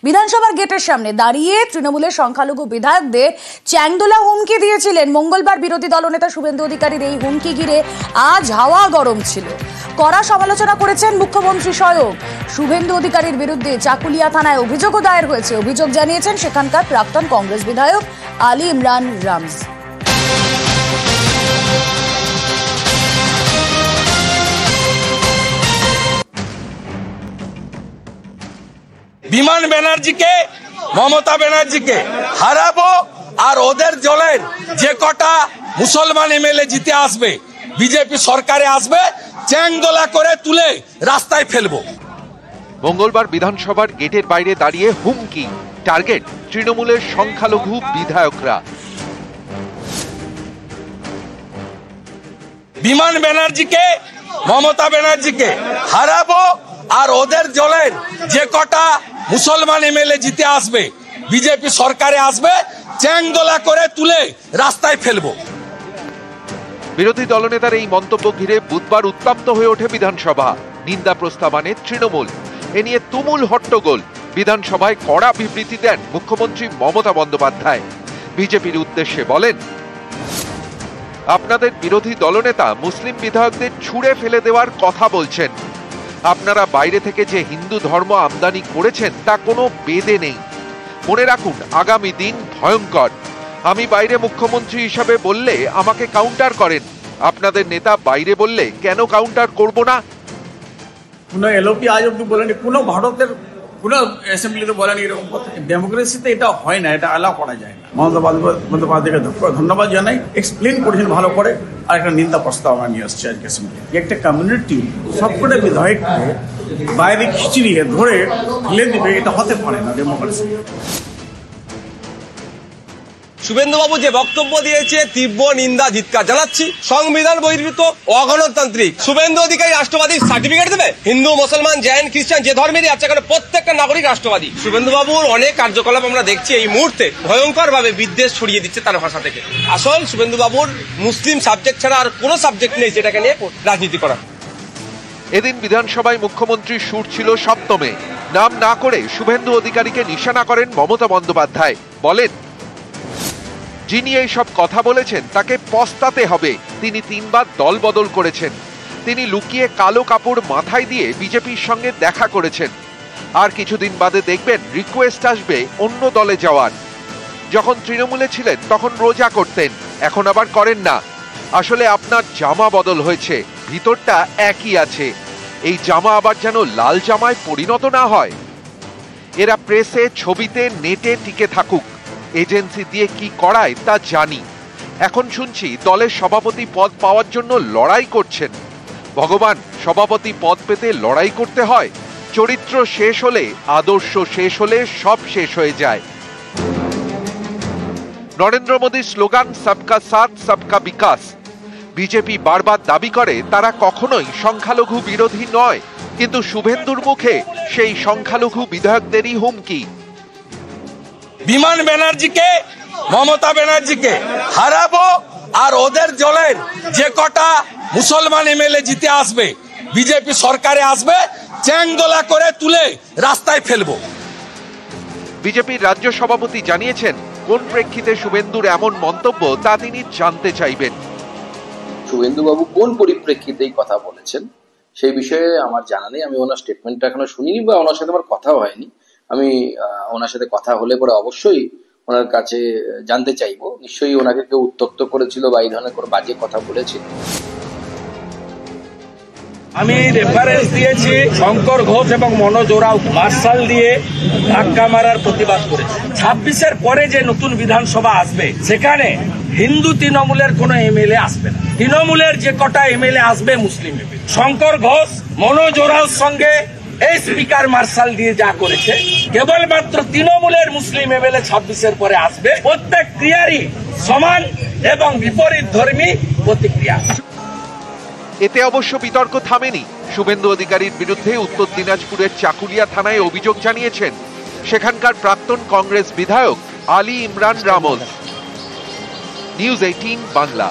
বিধানসভার গেটের সামনে দাঁড়িয়ে তৃণমূলের সংখ্যালঘু বিধায়কদের চ্যাংদোলা হুমকি দিয়েছিলেন। মঙ্গলবার বিরোধী দলনেতা শুভেন্দু অধিকারীর এই হুমকি ঘিরে আজ হাওয়া গরম ছিল। কড়া সমালোচনা করেছেন মুখ্যমন্ত্রী স্বয়ং। শুভেন্দু অধিকারীর বিরুদ্ধে চাকুলিয়া থানায় অভিযোগও দায়ের হয়েছে। অভিযোগ জানিয়েছেন সেখানকার প্রাক্তন কংগ্রেস বিধায়ক আলী ইমরান রামজ। বিমান ব্যানার্জিকে, মমতা ব্যানার্জিকে হারাবো, আর ওদের দলের যে কটা মুসলমান এমএলএ জিতে আসবে, বিজেপি সরকারে আসবে, চ্যাংদোলা করে তুলে রাস্তায় ফেলবো। মঙ্গলবার বিধানসভার গেটের বাইরে দাঁড়িয়ে হুমকি, টার্গেট তৃণমূলের সংখ্যালঘু বিধায়করা। বিমান ব্যানার্জিকে, মমতা ব্যানার্জিকে হারাবো, আর ওদের দলের যে কটা মুসলমান এমএলএ জিতে আসবে, বিজেপি সরকারে আসবে, চ্যাংদোলা করে তুলে রাস্তায় ফেলবো। বিরোধী দলনেতার এই মন্তব্য ঘিরে বুধবার উত্তপ্ত হয়ে ওঠে বিধানসভা। নিন্দা প্রস্তাব আনে তৃণমূল। এ নিয়ে তুমুল হট্টগোল। বিধানসভায় কড়া বিবৃতি দেন মুখ্যমন্ত্রী মমতা বন্দ্যোপাধ্যায়। বিজেপির উদ্দেশ্যে বলেন, আপনাদের বিরোধী দলনেতা মুসলিম বিধায়কদের ছুঁড়ে ফেলে দেওয়ার কথা বলছেন। আপনারা বাইরে থেকে যে হিন্দু ধর্ম আমদানি করেছেন তা কোনো বেদে নেই। মনে রাখুন, আগামী দিন ভয়ঙ্কর। আমি বাইরে মুখ্যমন্ত্রী হিসাবে বললে আমাকে কাউন্টার করেন, আপনাদের নেতা বাইরে বললে কেন কাউন্টার করব না? কোনো এলওপি আজ অব্দি বলেনি, কোনো ভারতের কোনো অ্যাসেম্বলিতে বলেনি এরকম কথা। ডেমোক্রেসিতে এটা হয় না, এটা অ্যালাউ করা যায় না। মমতা বন্দ্যোপাধ্যায়কে ধন্যবাদ জানাই, এক্সপ্লেন করেছেন ভালো করে। আর একটা নিন্দা প্রস্তাব আমরা নিয়ে আসছি আজকে অ্যাসেম্বলি। একটা কমিউনিটি সবকটা বিধায়ককে বাইরে খিচড়িয়ে ধরে ফেলে দিবে, এটা হতে পারে না ডেমোক্রেসি। শুভেন্দুবাবু যে বক্তব্য দিয়েছে তীব্র নিন্দা ধিক্কার জানাচ্ছি। সংবিধান বহির্ভূত অগণতান্ত্রিক শুভেন্দু অধিকারী রাষ্ট্রবাদীর সার্টিফিকেট দেবে? হিন্দু, মুসলমান, জৈন, খ্রিস্টান যে ধর্মেরই আছে, কারণ প্রত্যেকটা নাগরিক রাষ্ট্রবাদী। শুভেন্দুবাবুর অনেক কার্যকলাপ আমরা দেখছি এই মুহূর্তে ভয়ঙ্কর ভাবে বিদ্বেষ ছড়িয়ে দিচ্ছে তার ভাষা থেকে। আসল শুভেন্দুবাবুর মুসলিম সাবজেক্ট ছাড়া আর কোনো সাবজেক্ট নেই যেটাকে নিয়ে রাজনীতি করা। এদিন বিধানসভায় মুখ্যমন্ত্রীর সুর ছিল সপ্তমে। নাম না করে শুভেন্দু অধিকারীকে নিশানা করেন মমতা বন্দ্যোপাধ্যায়। বলেন, যিনি এই সব কথা বলেছেন তাকে পস্তাতে হবে। তিনি 3 বার দল বদল করেছেন। তিনি লুকিয়ে কালো কাপড় মাথায় দিয়ে বিজেপির সঙ্গে দেখা করেছেন। আর কিছুদিন বাদে দেখবেন রিকোয়েস্ট আসবে অন্য দলে যাওয়ার। যখন তৃণমূলে ছিলেন তখন রোজা করতেন, এখন আবার করেন না। আসলে আপনার জামা বদল হয়েছে, ভিতরটা একই আছে। এই জামা আবার যেন লাল জামায় পরিণত না হয়। এরা প্রেসে, ছবিতে, নেটে টিকে থাকুক। এজেন্সি দিয়ে কি করায় তা জানি। এখন শুনছি দলের সভাপতি পদ পাওয়ার জন্য লড়াই করছেন। ভগবান, সভাপতি পদ পেতে লড়াই করতে হয়? চরিত্র শেষ হলে, আদর্শ শেষ হলে সব শেষ হয়ে যায়। নরেন্দ্র মোদীর স্লোগান সবকা সাথ সবকা বিকাশ। বিজেপি বারবার দাবি করে তারা কখনোই সংখ্যালঘু বিরোধী নয়, কিন্তু শুভেন্দুর মুখে সেই সংখ্যালঘু বিধায়কদেরই হুমকি। বিমান ব্যানার্জিকে, মমতা ব্যানার্জিকে হারাবো, আর ওদের দলের যে কটা মুসলমান এমএলএ জিতে আসবে, বিজেপি সরকারে আসবে, চ্যাংদোলা করে তুলে রাস্তায় ফেলবো। বিজেপির রাজ্য সভাপতি জানিয়েছেন, কোন প্রেক্ষিতে শুভেন্দুর এমন মন্তব্য তা তিনি জানতে চাইবেন। শুভেন্দুবাবু কোন পরিপ্রেক্ষিতে এই কথা বলেছেন সেই বিষয়ে আমার জানা নেই। আমি ওনার স্টেটমেন্টটা এখনো শুনিনি, বা ওনার সাথে আমার কথাও হয়নি। আমি ওনার সাথে কথা হলে পরে অবশ্যই ওনার কাছে জানতে চাইবো। নিশ্চয়ই ওনাকে কেউ উত্ত্যক্ত করেছিল বা এই ধরনের কোনো বাজে কথা বলেছিল। আমি রেফারেন্স দিয়েছি শঙ্কর ঘোষ এবং মনোজ ওরাও মার্শাল দিয়ে ধাক্কা মারার প্রতিবাদ করেছে। 26-এর পরে যে নতুন বিধানসভা আসবে সেখানে হিন্দু তৃণমূলের কোনো এমএলএ আসবে না। তৃণমূলের যে কটা এমএলএ আসবে মুসলিম এমএলএ। শঙ্কর ঘোষ মনোজ ওরাওর সঙ্গে এই স্পিকার মার্শাল দিয়ে যা করেছে, কেবলমাত্র তৃণমূলের মুসলিম এমএলএ 26-এর পরে আসবে। প্রত্যেক ক্রিয়ারই সমান এবং বিপরীত ধর্মী প্রতিক্রিয়া। এতে অবশ্য বিতর্ক থামেনি। শুভেন্দু অধিকারীর বিরুদ্ধে উত্তর দিনাজপুরের চাকুলিয়া থানায় অভিযোগ জানিয়েছেন সেখানকার প্রাক্তন কংগ্রেস বিধায়ক আলী ইমরান রামজ। নিউজ 18 বাংলা।